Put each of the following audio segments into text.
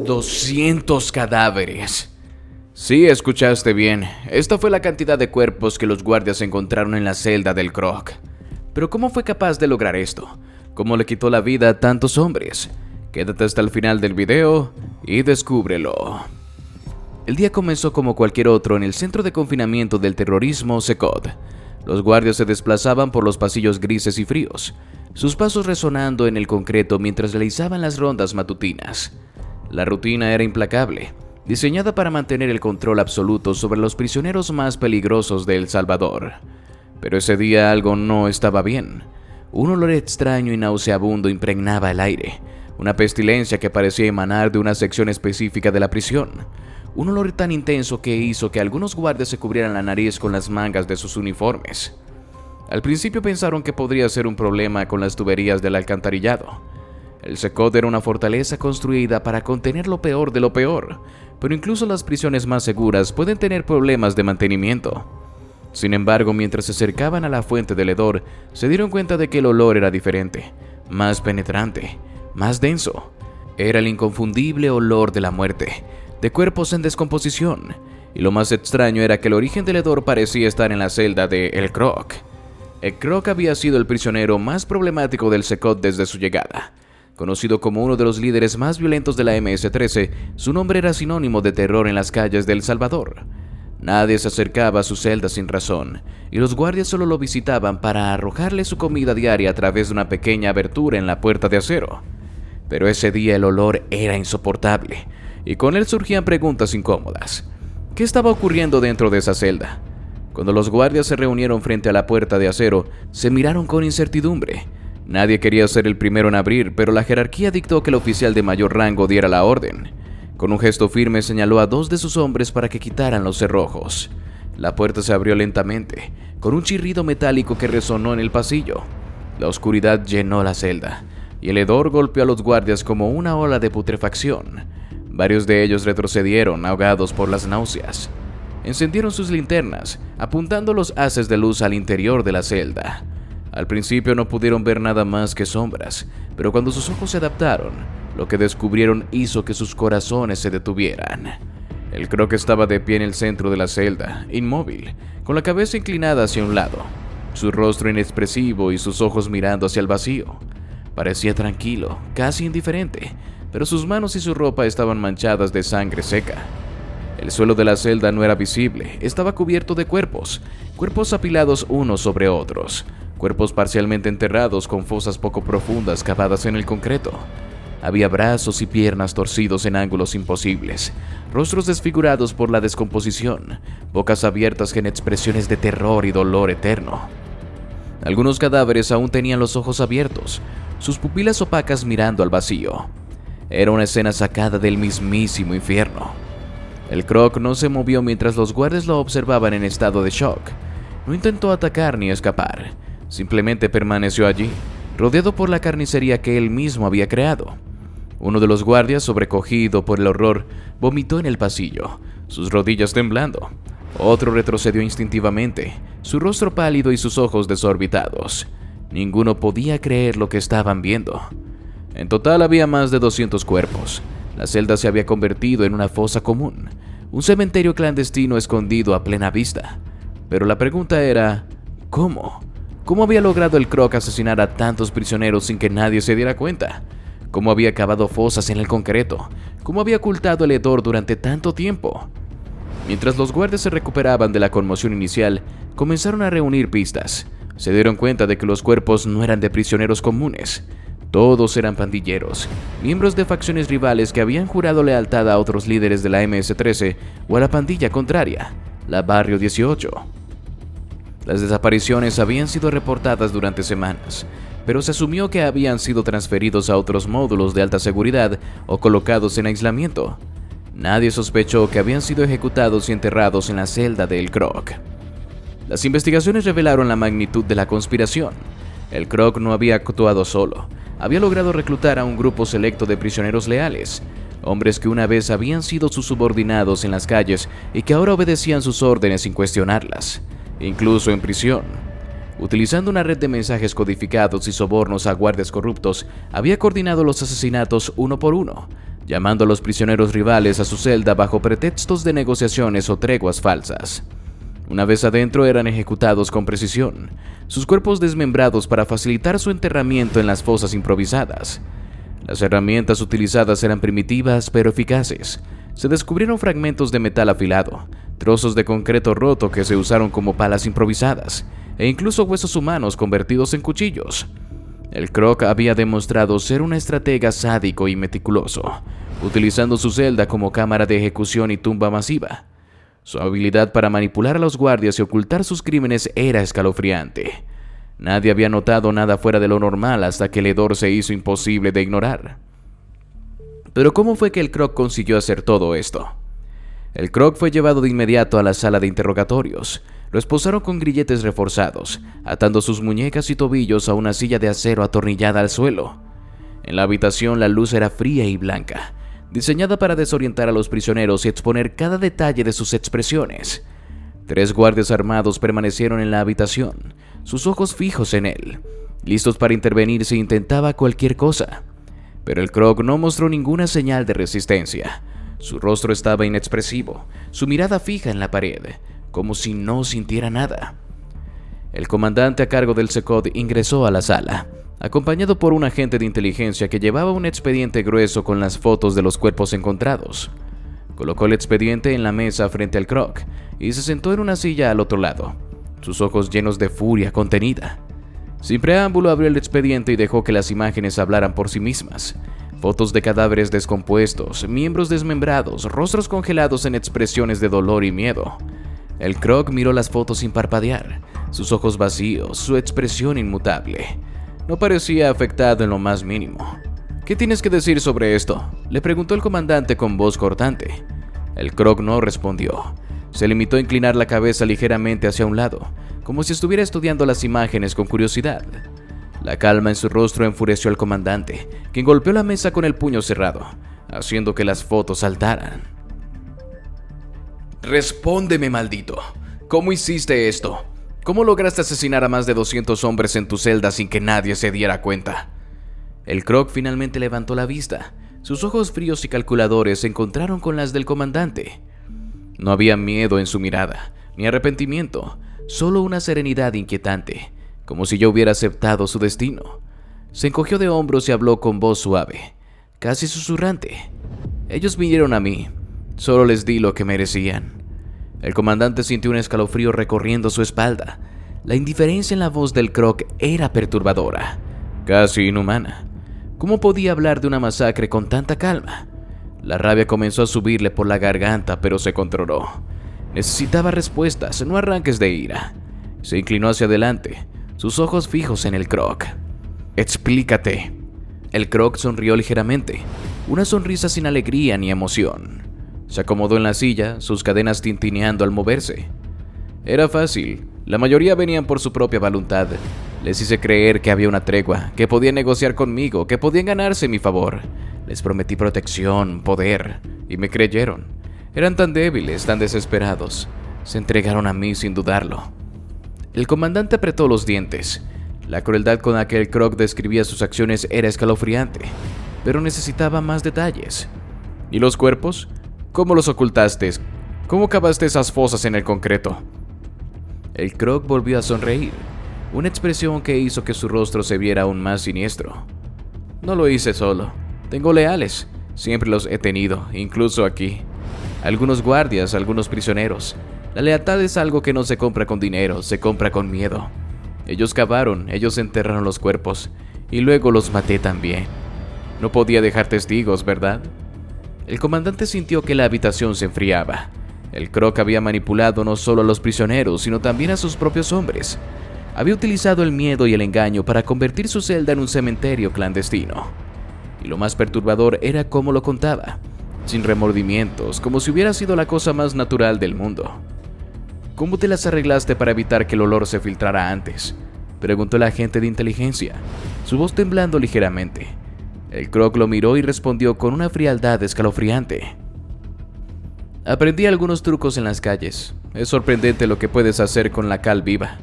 200 cadáveres. Sí, escuchaste bien. Esta fue la cantidad de cuerpos que los guardias encontraron en la celda del Croc. Pero ¿cómo fue capaz de lograr esto? ¿Cómo le quitó la vida a tantos hombres? Quédate hasta el final del video y descúbrelo. El día comenzó como cualquier otro en el centro de confinamiento del terrorismo Secot. Los guardias se desplazaban por los pasillos grises y fríos, sus pasos resonando en el concreto mientras realizaban las rondas matutinas. La rutina era implacable, diseñada para mantener el control absoluto sobre los prisioneros más peligrosos de El Salvador. Pero ese día algo no estaba bien. Un olor extraño y nauseabundo impregnaba el aire, una pestilencia que parecía emanar de una sección específica de la prisión. Un olor tan intenso que hizo que algunos guardias se cubrieran la nariz con las mangas de sus uniformes. Al principio pensaron que podría ser un problema con las tuberías del alcantarillado. El Secot era una fortaleza construida para contener lo peor de lo peor, pero incluso las prisiones más seguras pueden tener problemas de mantenimiento. Sin embargo, mientras se acercaban a la fuente del hedor, se dieron cuenta de que el olor era diferente, más penetrante, más denso. Era el inconfundible olor de la muerte, de cuerpos en descomposición, y lo más extraño era que el origen del hedor parecía estar en la celda de El Croc. El Croc había sido el prisionero más problemático del Secot desde su llegada. Conocido como uno de los líderes más violentos de la MS-13, su nombre era sinónimo de terror en las calles de El Salvador. Nadie se acercaba a su celda sin razón, y los guardias solo lo visitaban para arrojarle su comida diaria a través de una pequeña abertura en la puerta de acero. Pero ese día el olor era insoportable, y con él surgían preguntas incómodas. ¿Qué estaba ocurriendo dentro de esa celda? Cuando los guardias se reunieron frente a la puerta de acero, se miraron con incertidumbre. Nadie quería ser el primero en abrir, pero la jerarquía dictó que el oficial de mayor rango diera la orden. Con un gesto firme señaló a 2 de sus hombres para que quitaran los cerrojos. La puerta se abrió lentamente, con un chirrido metálico que resonó en el pasillo. La oscuridad llenó la celda, y el hedor golpeó a los guardias como una ola de putrefacción. Varios de ellos retrocedieron, ahogados por las náuseas. Encendieron sus linternas, apuntando los haces de luz al interior de la celda. Al principio no pudieron ver nada más que sombras, pero cuando sus ojos se adaptaron, lo que descubrieron hizo que sus corazones se detuvieran. El Croc estaba de pie en el centro de la celda, inmóvil, con la cabeza inclinada hacia un lado, su rostro inexpresivo y sus ojos mirando hacia el vacío. Parecía tranquilo, casi indiferente, pero sus manos y su ropa estaban manchadas de sangre seca. El suelo de la celda no era visible, estaba cubierto de cuerpos apilados unos sobre otros, cuerpos parcialmente enterrados con fosas poco profundas cavadas en el concreto. Había brazos y piernas torcidos en ángulos imposibles, rostros desfigurados por la descomposición, bocas abiertas en expresiones de terror y dolor eterno. Algunos cadáveres aún tenían los ojos abiertos, sus pupilas opacas mirando al vacío. Era una escena sacada del mismísimo infierno. El Croc no se movió mientras los guardias lo observaban en estado de shock. No intentó atacar ni escapar, simplemente permaneció allí, rodeado por la carnicería que él mismo había creado. Uno de los guardias, sobrecogido por el horror, vomitó en el pasillo, sus rodillas temblando. Otro retrocedió instintivamente, su rostro pálido y sus ojos desorbitados. Ninguno podía creer lo que estaban viendo. En total había más de 200 cuerpos. La celda se había convertido en una fosa común, un cementerio clandestino escondido a plena vista. Pero la pregunta era, ¿cómo? ¿Cómo había logrado el Croc asesinar a tantos prisioneros sin que nadie se diera cuenta? ¿Cómo había cavado fosas en el concreto? ¿Cómo había ocultado el hedor durante tanto tiempo? Mientras los guardias se recuperaban de la conmoción inicial, comenzaron a reunir pistas. Se dieron cuenta de que los cuerpos no eran de prisioneros comunes. Todos eran pandilleros, miembros de facciones rivales que habían jurado lealtad a otros líderes de la MS-13 o a la pandilla contraria, la Barrio 18. Las desapariciones habían sido reportadas durante semanas, pero se asumió que habían sido transferidos a otros módulos de alta seguridad o colocados en aislamiento. Nadie sospechó que habían sido ejecutados y enterrados en la celda de El Croc. Las investigaciones revelaron la magnitud de la conspiración. El Croc no había actuado solo. Había logrado reclutar a un grupo selecto de prisioneros leales, hombres que una vez habían sido sus subordinados en las calles y que ahora obedecían sus órdenes sin cuestionarlas, incluso en prisión. Utilizando una red de mensajes codificados y sobornos a guardias corruptos, había coordinado los asesinatos uno por uno, llamando a los prisioneros rivales a su celda bajo pretextos de negociaciones o treguas falsas. Una vez adentro eran ejecutados con precisión, sus cuerpos desmembrados para facilitar su enterramiento en las fosas improvisadas. Las herramientas utilizadas eran primitivas pero eficaces. Se descubrieron fragmentos de metal afilado, trozos de concreto roto que se usaron como palas improvisadas, e incluso huesos humanos convertidos en cuchillos. El Croc había demostrado ser un estratega sádico y meticuloso, utilizando su celda como cámara de ejecución y tumba masiva. Su habilidad para manipular a los guardias y ocultar sus crímenes era escalofriante. Nadie había notado nada fuera de lo normal hasta que el hedor se hizo imposible de ignorar. Pero ¿cómo fue que el Croc consiguió hacer todo esto? El Croc fue llevado de inmediato a la sala de interrogatorios. Lo esposaron con grilletes reforzados, atando sus muñecas y tobillos a una silla de acero atornillada al suelo. En la habitación la luz era fría y blanca, diseñada para desorientar a los prisioneros y exponer cada detalle de sus expresiones. 3 guardias armados permanecieron en la habitación, sus ojos fijos en él, listos para intervenir si intentaba cualquier cosa. Pero el Croc no mostró ninguna señal de resistencia. Su rostro estaba inexpresivo, su mirada fija en la pared, como si no sintiera nada. El comandante a cargo del SECOT ingresó a la sala, acompañado por un agente de inteligencia que llevaba un expediente grueso con las fotos de los cuerpos encontrados. Colocó el expediente en la mesa frente al Croc y se sentó en una silla al otro lado, sus ojos llenos de furia contenida. Sin preámbulo abrió el expediente y dejó que las imágenes hablaran por sí mismas. Fotos de cadáveres descompuestos, miembros desmembrados, rostros congelados en expresiones de dolor y miedo. El Croc miró las fotos sin parpadear, sus ojos vacíos, su expresión inmutable. No parecía afectado en lo más mínimo. ¿Qué tienes que decir sobre esto?, le preguntó el comandante con voz cortante. El Croc no respondió. Se limitó a inclinar la cabeza ligeramente hacia un lado, como si estuviera estudiando las imágenes con curiosidad. La calma en su rostro enfureció al comandante, quien golpeó la mesa con el puño cerrado, haciendo que las fotos saltaran. «Respóndeme, maldito. ¿Cómo hiciste esto? ¿Cómo lograste asesinar a más de 200 hombres en tu celda sin que nadie se diera cuenta?» El Croc finalmente levantó la vista. Sus ojos fríos y calculadores se encontraron con las del comandante. No había miedo en su mirada, ni arrepentimiento, solo una serenidad inquietante, como si yo hubiera aceptado su destino. Se encogió de hombros y habló con voz suave, casi susurrante. «Ellos vinieron a mí, solo les di lo que merecían». El comandante sintió un escalofrío recorriendo su espalda. La indiferencia en la voz del Croc era perturbadora, casi inhumana. ¿Cómo podía hablar de una masacre con tanta calma? La rabia comenzó a subirle por la garganta, pero se controló. Necesitaba respuestas, no arranques de ira. Se inclinó hacia adelante, sus ojos fijos en el Croc. «Explícate». El Croc sonrió ligeramente, una sonrisa sin alegría ni emoción. Se acomodó en la silla, sus cadenas tintineando al moverse. Era fácil, la mayoría venían por su propia voluntad. Les hice creer que había una tregua, que podían negociar conmigo, que podían ganarse mi favor. Les prometí protección, poder, y me creyeron. Eran tan débiles, tan desesperados. Se entregaron a mí sin dudarlo. El comandante apretó los dientes. La crueldad con la que el Croc describía sus acciones era escalofriante, pero necesitaba más detalles. ¿Y los cuerpos? ¿Cómo los ocultaste? ¿Cómo cavaste esas fosas en el concreto? El Croc volvió a sonreír, una expresión que hizo que su rostro se viera aún más siniestro. «No lo hice solo. Tengo leales. Siempre los he tenido, incluso aquí. Algunos guardias, algunos prisioneros. La lealtad es algo que no se compra con dinero, se compra con miedo. Ellos cavaron, ellos enterraron los cuerpos, y luego los maté también. No podía dejar testigos, ¿verdad?» El comandante sintió que la habitación se enfriaba. El Croc había manipulado no solo a los prisioneros, sino también a sus propios hombres. Había utilizado el miedo y el engaño para convertir su celda en un cementerio clandestino. Y lo más perturbador era cómo lo contaba, sin remordimientos, como si hubiera sido la cosa más natural del mundo. «¿Cómo te las arreglaste para evitar que el olor se filtrara antes?», preguntó el agente de inteligencia, su voz temblando ligeramente. El Croc lo miró y respondió con una frialdad escalofriante. «Aprendí algunos trucos en las calles. Es sorprendente lo que puedes hacer con la cal viva.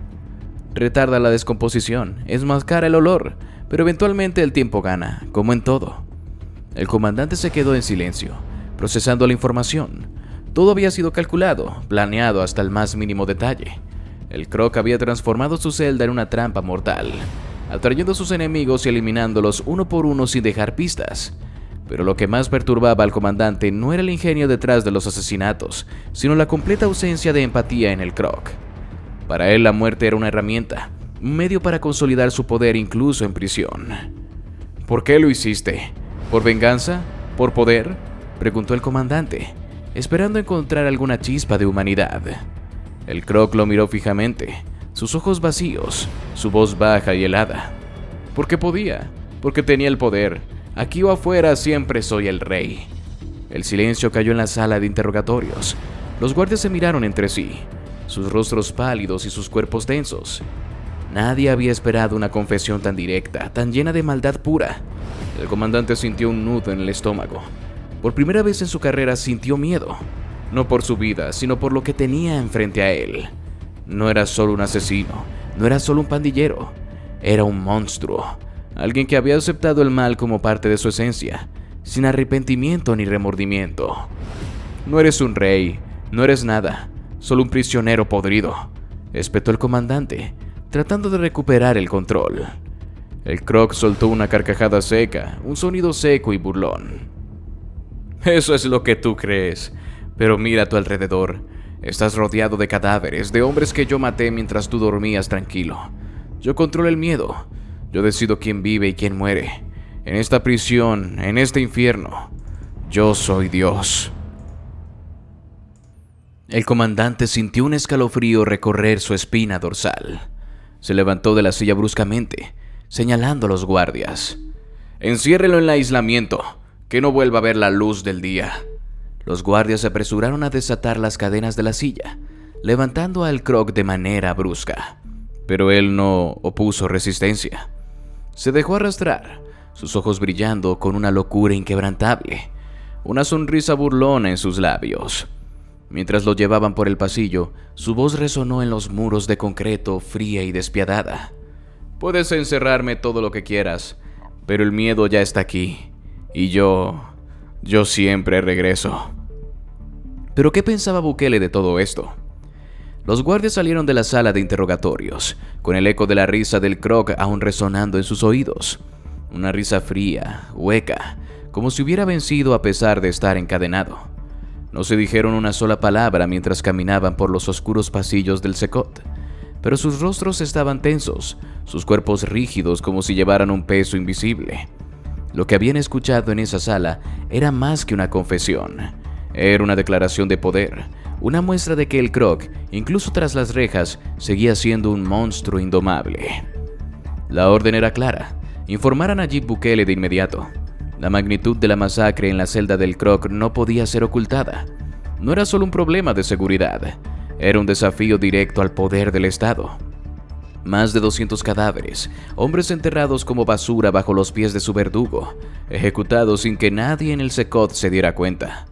Retarda la descomposición, enmascara el olor, pero eventualmente el tiempo gana, como en todo». El comandante se quedó en silencio, procesando la información. Todo había sido calculado, planeado hasta el más mínimo detalle. El Croc había transformado su celda en una trampa mortal, atrayendo a sus enemigos y eliminándolos uno por uno sin dejar pistas. Pero lo que más perturbaba al comandante no era el ingenio detrás de los asesinatos, sino la completa ausencia de empatía en el Croc. Para él la muerte era una herramienta, un medio para consolidar su poder incluso en prisión. ¿Por qué lo hiciste? ¿Por venganza? ¿Por poder?, preguntó el comandante, esperando encontrar alguna chispa de humanidad. El Croc lo miró fijamente, sus ojos vacíos, su voz baja y helada. Porque podía, porque tenía el poder. Aquí o afuera siempre soy el rey. El silencio cayó en la sala de interrogatorios. Los guardias se miraron entre sí, sus rostros pálidos y sus cuerpos tensos. Nadie había esperado una confesión tan directa, tan llena de maldad pura. El comandante sintió un nudo en el estómago. Por primera vez en su carrera sintió miedo, no por su vida, sino por lo que tenía enfrente a él. No era solo un asesino, no era solo un pandillero, era un monstruo, alguien que había aceptado el mal como parte de su esencia, sin arrepentimiento ni remordimiento. No eres un rey, no eres nada, solo un prisionero podrido, espetó el comandante, tratando de recuperar el control. El Croc soltó una carcajada seca, un sonido seco y burlón. Eso es lo que tú crees, pero mira a tu alrededor. Estás rodeado de cadáveres, de hombres que yo maté mientras tú dormías tranquilo. Yo controlo el miedo. Yo decido quién vive y quién muere. En esta prisión, en este infierno, yo soy Dios. El comandante sintió un escalofrío recorrer su espina dorsal. Se levantó de la silla bruscamente, señalando a los guardias. Enciérrelo en el aislamiento, que no vuelva a ver la luz del día. Los guardias se apresuraron a desatar las cadenas de la silla, levantando al Croc de manera brusca. Pero él no opuso resistencia. Se dejó arrastrar, sus ojos brillando con una locura inquebrantable, una sonrisa burlona en sus labios. Mientras lo llevaban por el pasillo, su voz resonó en los muros de concreto, fría y despiadada. Puedes encerrarme todo lo que quieras, pero el miedo ya está aquí, y yo siempre regreso. ¿Pero qué pensaba Bukele de todo esto? Los guardias salieron de la sala de interrogatorios, con el eco de la risa del Croc aún resonando en sus oídos. Una risa fría, hueca, como si hubiera vencido a pesar de estar encadenado. No se dijeron una sola palabra mientras caminaban por los oscuros pasillos del Secot, pero sus rostros estaban tensos, sus cuerpos rígidos como si llevaran un peso invisible. Lo que habían escuchado en esa sala era más que una confesión. Era una declaración de poder, una muestra de que el Croc, incluso tras las rejas, seguía siendo un monstruo indomable. La orden era clara: informar a Nayib Bukele de inmediato. La magnitud de la masacre en la celda del Croc no podía ser ocultada. No era solo un problema de seguridad, era un desafío directo al poder del Estado. Más de 200 cadáveres, hombres enterrados como basura bajo los pies de su verdugo, ejecutados sin que nadie en el Secot se diera cuenta.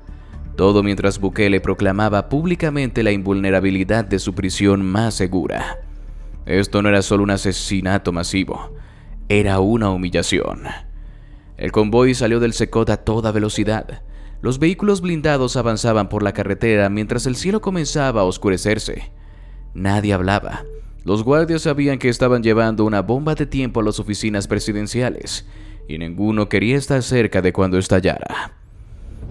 Todo mientras Bukele proclamaba públicamente la invulnerabilidad de su prisión más segura. Esto no era solo un asesinato masivo, era una humillación. El convoy salió del Secot a toda velocidad. Los vehículos blindados avanzaban por la carretera mientras el cielo comenzaba a oscurecerse. Nadie hablaba. Los guardias sabían que estaban llevando una bomba de tiempo a las oficinas presidenciales, y ninguno quería estar cerca de cuando estallara.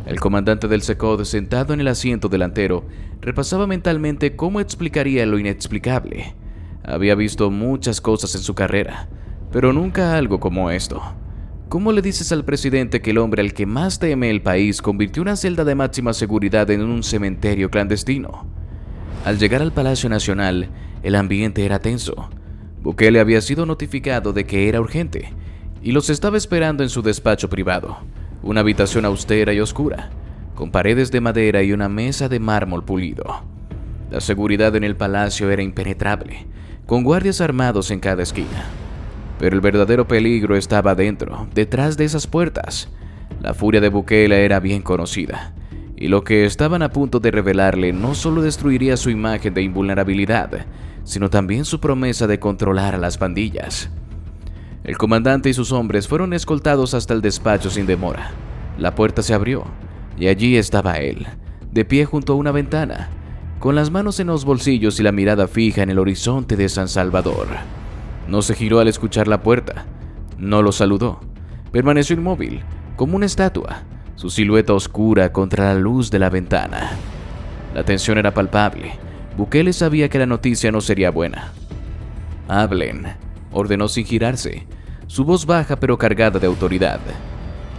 El comandante del Secot, sentado en el asiento delantero, repasaba mentalmente cómo explicaría lo inexplicable. Había visto muchas cosas en su carrera, pero nunca algo como esto. ¿Cómo le dices al presidente que el hombre al que más teme el país convirtió una celda de máxima seguridad en un cementerio clandestino? Al llegar al Palacio Nacional, el ambiente era tenso. Bukele había sido notificado de que era urgente, y los estaba esperando en su despacho privado, una habitación austera y oscura, con paredes de madera y una mesa de mármol pulido. La seguridad en el palacio era impenetrable, con guardias armados en cada esquina. Pero el verdadero peligro estaba adentro, detrás de esas puertas. La furia de Bukele era bien conocida, y lo que estaban a punto de revelarle no solo destruiría su imagen de invulnerabilidad, sino también su promesa de controlar a las pandillas. El comandante y sus hombres fueron escoltados hasta el despacho sin demora. La puerta se abrió y allí estaba él, de pie junto a una ventana, con las manos en los bolsillos y la mirada fija en el horizonte de San Salvador. No se giró al escuchar la puerta, no lo saludó. Permaneció inmóvil, como una estatua, su silueta oscura contra la luz de la ventana. La tensión era palpable. Bukele sabía que la noticia no sería buena. «Hablen», ordenó sin girarse, su voz baja pero cargada de autoridad.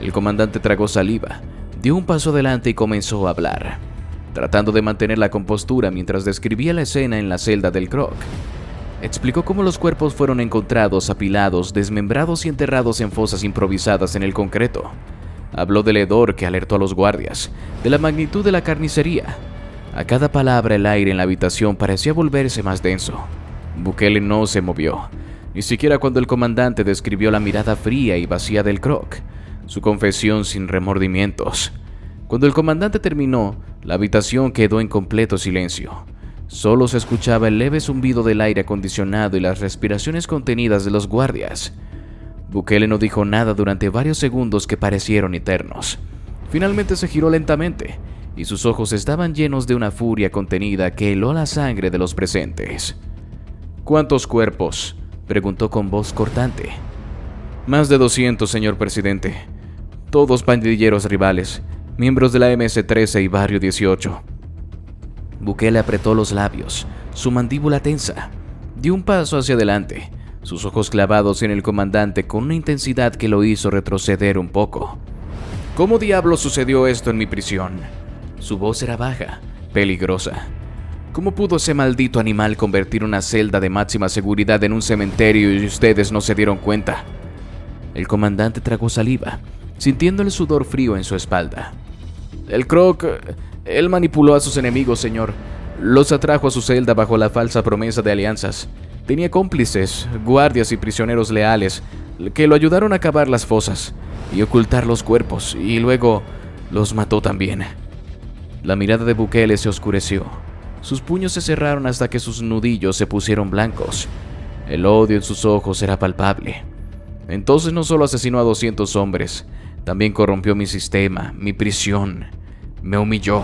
El comandante tragó saliva, dio un paso adelante y comenzó a hablar, tratando de mantener la compostura mientras describía la escena en la celda del Croc. Explicó cómo los cuerpos fueron encontrados apilados, desmembrados y enterrados en fosas improvisadas en el concreto. Habló del hedor que alertó a los guardias, de la magnitud de la carnicería. A cada palabra el aire en la habitación parecía volverse más denso. Bukele no se movió, ni siquiera cuando el comandante describió la mirada fría y vacía del Croc, su confesión sin remordimientos. Cuando el comandante terminó, la habitación quedó en completo silencio. Solo se escuchaba el leve zumbido del aire acondicionado y las respiraciones contenidas de los guardias. Bukele no dijo nada durante varios segundos que parecieron eternos. Finalmente se giró lentamente, y sus ojos estaban llenos de una furia contenida que heló la sangre de los presentes. «¿Cuántos cuerpos?», preguntó con voz cortante. «Más de 200, señor presidente. Todos pandilleros rivales, miembros de la MS-13 y Barrio 18. Bukele apretó los labios, su mandíbula tensa. Dio un paso hacia adelante, sus ojos clavados en el comandante con una intensidad que lo hizo retroceder un poco. «¿Cómo diablos sucedió esto en mi prisión?». Su voz era baja, peligrosa. «¿Cómo pudo ese maldito animal convertir una celda de máxima seguridad en un cementerio y ustedes no se dieron cuenta?». El comandante tragó saliva, sintiendo el sudor frío en su espalda. «El Croc, él manipuló a sus enemigos, señor. Los atrajo a su celda bajo la falsa promesa de alianzas. Tenía cómplices, guardias y prisioneros leales que lo ayudaron a cavar las fosas y ocultar los cuerpos, y luego los mató también». La mirada de Bukele se oscureció. Sus puños se cerraron hasta que sus nudillos se pusieron blancos. El odio en sus ojos era palpable. «Entonces no solo asesinó a 200 hombres, también corrompió mi sistema, mi prisión. Me humilló».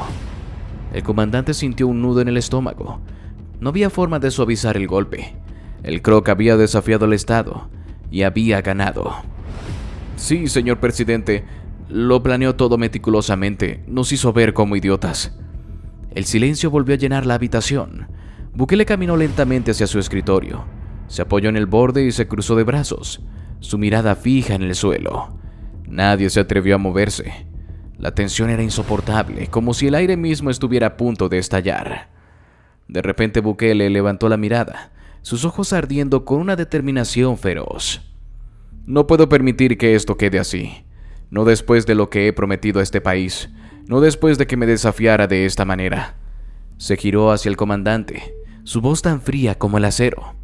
El comandante sintió un nudo en el estómago. No había forma de suavizar el golpe. El Croc había desafiado al Estado y había ganado. «Sí, señor presidente. Lo planeó todo meticulosamente. Nos hizo ver como idiotas». El silencio volvió a llenar la habitación. Bukele caminó lentamente hacia su escritorio. Se apoyó en el borde y se cruzó de brazos, su mirada fija en el suelo. Nadie se atrevió a moverse. La tensión era insoportable, como si el aire mismo estuviera a punto de estallar. De repente Bukele levantó la mirada, sus ojos ardiendo con una determinación feroz. «No puedo permitir que esto quede así. No después de lo que he prometido a este país. No después de que me desafiara de esta manera». Se giró hacia el comandante, su voz tan fría como el acero.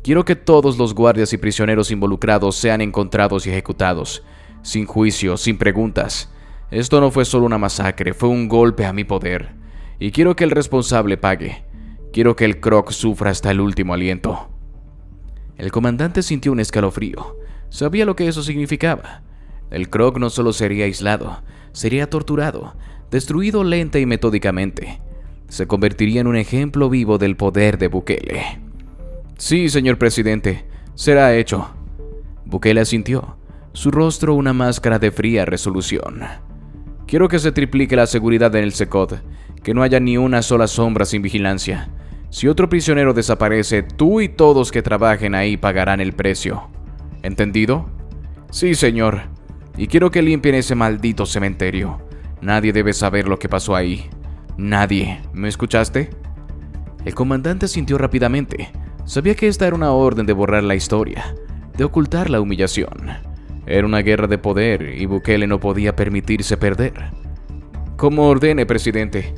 «Quiero que todos los guardias y prisioneros involucrados sean encontrados y ejecutados, sin juicio, sin preguntas. Esto no fue solo una masacre, fue un golpe a mi poder. Y quiero que el responsable pague. Quiero que el Croc sufra hasta el último aliento». El comandante sintió un escalofrío. Sabía lo que eso significaba. El Croc no solo sería aislado, sería torturado, destruido lenta y metódicamente. Se convertiría en un ejemplo vivo del poder de Bukele. «Sí, señor presidente, será hecho». Bukele asintió, su rostro una máscara de fría resolución. «Quiero que se triplique la seguridad en el Secot, que no haya ni una sola sombra sin vigilancia. Si otro prisionero desaparece, tú y todos que trabajen ahí pagarán el precio. ¿Entendido?». «Sí, señor. Y quiero que limpien ese maldito cementerio. Nadie debe saber lo que pasó ahí. Nadie. ¿Me escuchaste?». El comandante asintió rápidamente. Sabía que esta era una orden de borrar la historia, de ocultar la humillación. Era una guerra de poder y Bukele no podía permitirse perder. «Como ordene, presidente».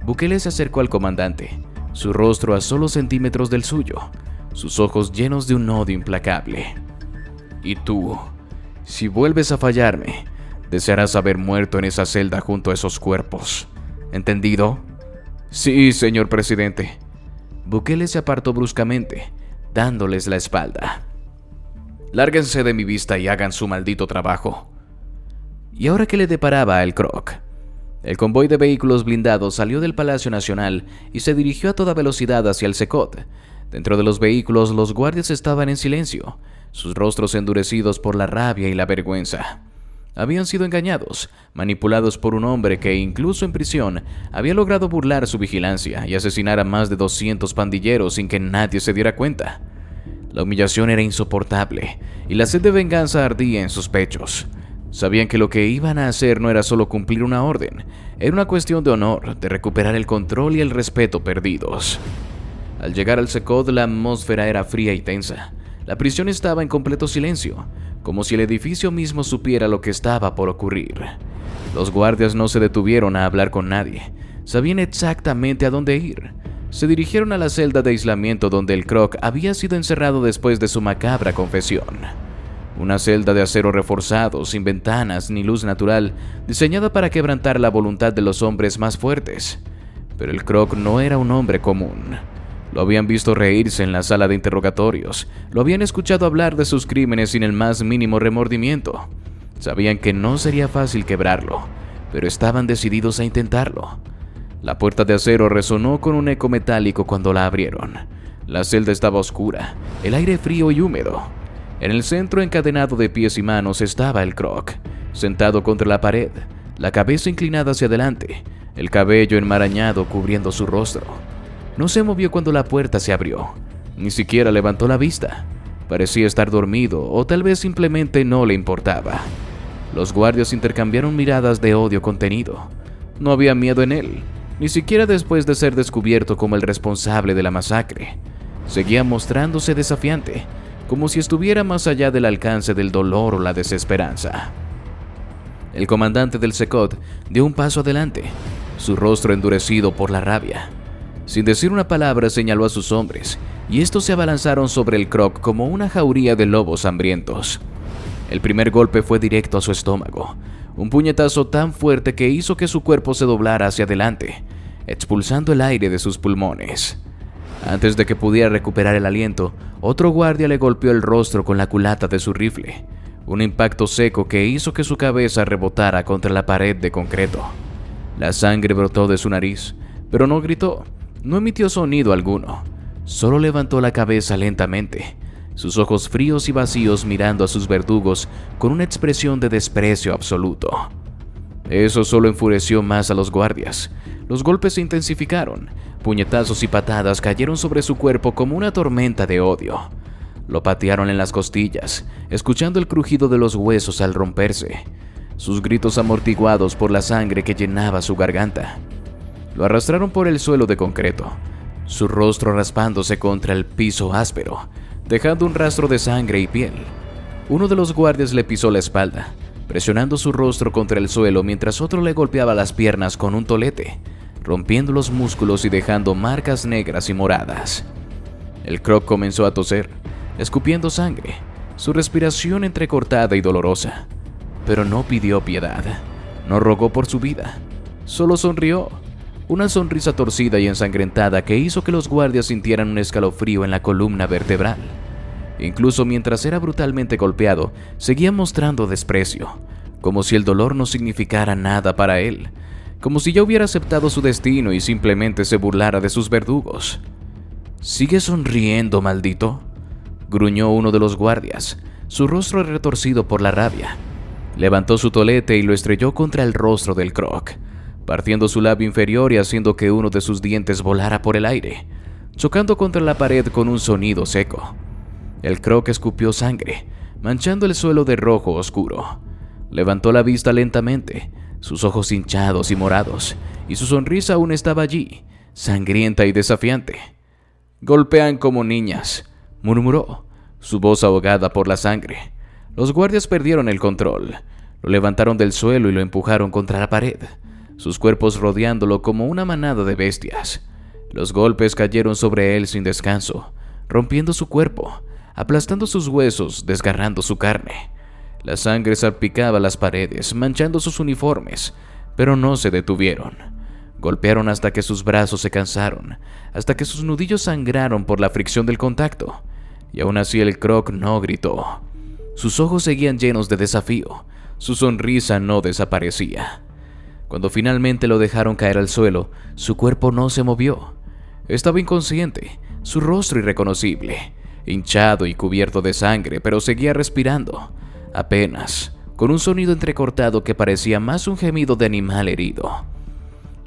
Bukele se acercó al comandante, su rostro a solo centímetros del suyo, sus ojos llenos de un odio implacable. «Y tú, si vuelves a fallarme, desearás haber muerto en esa celda junto a esos cuerpos. ¿Entendido?». «Sí, señor presidente». Bukele se apartó bruscamente, dándoles la espalda. «Lárguense de mi vista y hagan su maldito trabajo». ¿Y ahora qué le deparaba al Croc? El convoy de vehículos blindados salió del Palacio Nacional y se dirigió a toda velocidad hacia el Secot. Dentro de los vehículos, los guardias estaban en silencio, sus rostros endurecidos por la rabia y la vergüenza. Habían sido engañados, manipulados por un hombre que, incluso en prisión, había logrado burlar su vigilancia y asesinar a más de 200 pandilleros sin que nadie se diera cuenta. La humillación era insoportable y la sed de venganza ardía en sus pechos. Sabían que lo que iban a hacer no era solo cumplir una orden, era una cuestión de honor, de recuperar el control y el respeto perdidos. Al llegar al Secot, la atmósfera era fría y tensa. La prisión estaba en completo silencio, como si el edificio mismo supiera lo que estaba por ocurrir. Los guardias no se detuvieron a hablar con nadie. Sabían exactamente a dónde ir. Se dirigieron a la celda de aislamiento donde el Croc había sido encerrado después de su macabra confesión. Una celda de acero reforzado, sin ventanas ni luz natural, diseñada para quebrantar la voluntad de los hombres más fuertes. Pero el Croc no era un hombre común. Lo habían visto reírse en la sala de interrogatorios, lo habían escuchado hablar de sus crímenes sin el más mínimo remordimiento. Sabían que no sería fácil quebrarlo, pero estaban decididos a intentarlo. La puerta de acero resonó con un eco metálico cuando la abrieron. La celda estaba oscura, el aire frío y húmedo. En el centro, encadenado de pies y manos, estaba el Croc, sentado contra la pared, la cabeza inclinada hacia adelante, el cabello enmarañado cubriendo su rostro. No se movió cuando la puerta se abrió, ni siquiera levantó la vista. Parecía estar dormido o tal vez simplemente no le importaba. Los guardias intercambiaron miradas de odio contenido. No había miedo en él, ni siquiera después de ser descubierto como el responsable de la masacre. Seguía mostrándose desafiante, como si estuviera más allá del alcance del dolor o la desesperanza. El comandante del Secot dio un paso adelante, su rostro endurecido por la rabia. Sin decir una palabra, señaló a sus hombres, y estos se abalanzaron sobre el Croc como una jauría de lobos hambrientos. El primer golpe fue directo a su estómago, un puñetazo tan fuerte que hizo que su cuerpo se doblara hacia adelante, expulsando el aire de sus pulmones. Antes de que pudiera recuperar el aliento, otro guardia le golpeó el rostro con la culata de su rifle, un impacto seco que hizo que su cabeza rebotara contra la pared de concreto. La sangre brotó de su nariz, pero no gritó. No emitió sonido alguno, solo levantó la cabeza lentamente, sus ojos fríos y vacíos mirando a sus verdugos con una expresión de desprecio absoluto. Eso solo enfureció más a los guardias. Los golpes se intensificaron, puñetazos y patadas cayeron sobre su cuerpo como una tormenta de odio. Lo patearon en las costillas, escuchando el crujido de los huesos al romperse, sus gritos amortiguados por la sangre que llenaba su garganta. Lo arrastraron por el suelo de concreto, su rostro raspándose contra el piso áspero, dejando un rastro de sangre y piel. Uno de los guardias le pisó la espalda, presionando su rostro contra el suelo mientras otro le golpeaba las piernas con un tolete, rompiendo los músculos y dejando marcas negras y moradas. El Croc comenzó a toser, escupiendo sangre, su respiración entrecortada y dolorosa, pero no pidió piedad, no rogó por su vida, solo sonrió. Una sonrisa torcida y ensangrentada que hizo que los guardias sintieran un escalofrío en la columna vertebral. Incluso mientras era brutalmente golpeado, seguía mostrando desprecio, como si el dolor no significara nada para él, como si ya hubiera aceptado su destino y simplemente se burlara de sus verdugos. «¿Sigue sonriendo, maldito?», gruñó uno de los guardias, su rostro retorcido por la rabia. Levantó su tolete y lo estrelló contra el rostro del Croc, partiendo su labio inferior y haciendo que uno de sus dientes volara por el aire, chocando contra la pared con un sonido seco. El Croc escupió sangre, manchando el suelo de rojo oscuro. Levantó la vista lentamente, sus ojos hinchados y morados, y su sonrisa aún estaba allí, sangrienta y desafiante. «Golpean como niñas», murmuró, su voz ahogada por la sangre. Los guardias perdieron el control, lo levantaron del suelo y lo empujaron contra la pared, sus cuerpos rodeándolo como una manada de bestias. Los golpes cayeron sobre él sin descanso, rompiendo su cuerpo, aplastando sus huesos, desgarrando su carne. La sangre salpicaba las paredes, manchando sus uniformes, pero no se detuvieron. Golpearon hasta que sus brazos se cansaron, hasta que sus nudillos sangraron por la fricción del contacto, y aún así el Croc no gritó. Sus ojos seguían llenos de desafío, Su sonrisa no desaparecía. Cuando finalmente lo dejaron caer al suelo, su cuerpo no se movió. Estaba inconsciente, su rostro irreconocible, hinchado y cubierto de sangre, pero seguía respirando, apenas, con un sonido entrecortado que parecía más un gemido de animal herido.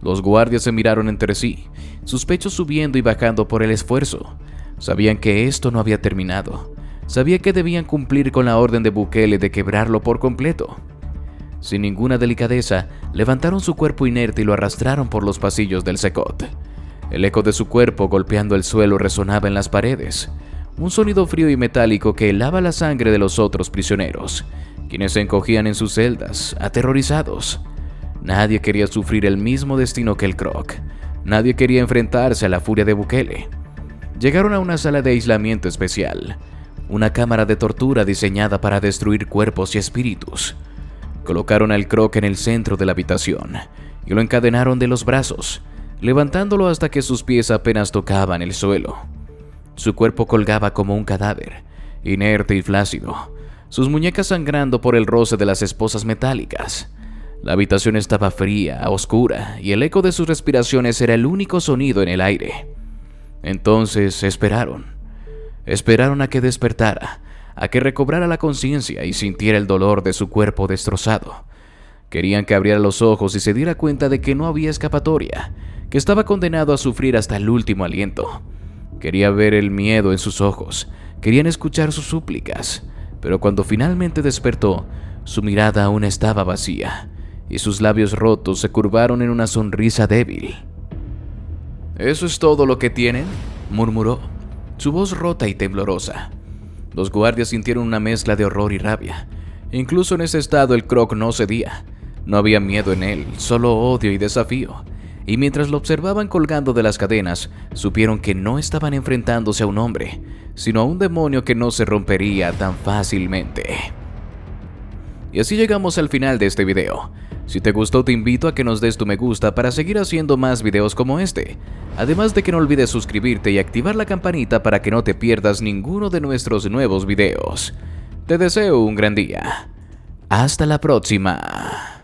Los guardias se miraron entre sí, sus pechos subiendo y bajando por el esfuerzo. Sabían que esto no había terminado. Sabían que debían cumplir con la orden de Bukele de quebrarlo por completo. Sin ninguna delicadeza, levantaron su cuerpo inerte y lo arrastraron por los pasillos del Secot. El eco de su cuerpo golpeando el suelo resonaba en las paredes. Un sonido frío y metálico que helaba la sangre de los otros prisioneros, quienes se encogían en sus celdas, aterrorizados. Nadie quería sufrir el mismo destino que el Croc. Nadie quería enfrentarse a la furia de Bukele. Llegaron a una sala de aislamiento especial, una cámara de tortura diseñada para destruir cuerpos y espíritus. Colocaron al Croc en el centro de la habitación y lo encadenaron de los brazos, levantándolo hasta que sus pies apenas tocaban el suelo. Su cuerpo colgaba como un cadáver, inerte y flácido, sus muñecas sangrando por el roce de las esposas metálicas. La habitación estaba fría, oscura, y el eco de sus respiraciones era el único sonido en el aire. Entonces esperaron a que despertara, a que recobrara la conciencia y sintiera el dolor de su cuerpo destrozado. Querían que abriera los ojos y se diera cuenta de que no había escapatoria, que estaba condenado a sufrir hasta el último aliento. Quería ver el miedo en sus ojos, querían escuchar sus súplicas, pero cuando finalmente despertó, su mirada aún estaba vacía, y sus labios rotos se curvaron en una sonrisa débil. «¿Eso es todo lo que tienen?», murmuró, su voz rota y temblorosa. Los guardias sintieron una mezcla de horror y rabia. Incluso en ese estado el Croc no cedía. No había miedo en él, solo odio y desafío. Y mientras lo observaban colgando de las cadenas, supieron que no estaban enfrentándose a un hombre, sino a un demonio que no se rompería tan fácilmente. Y así llegamos al final de este video. Si te gustó, te invito a que nos des tu me gusta para seguir haciendo más videos como este. Además de que no olvides suscribirte y activar la campanita para que no te pierdas ninguno de nuestros nuevos videos. Te deseo un gran día. Hasta la próxima.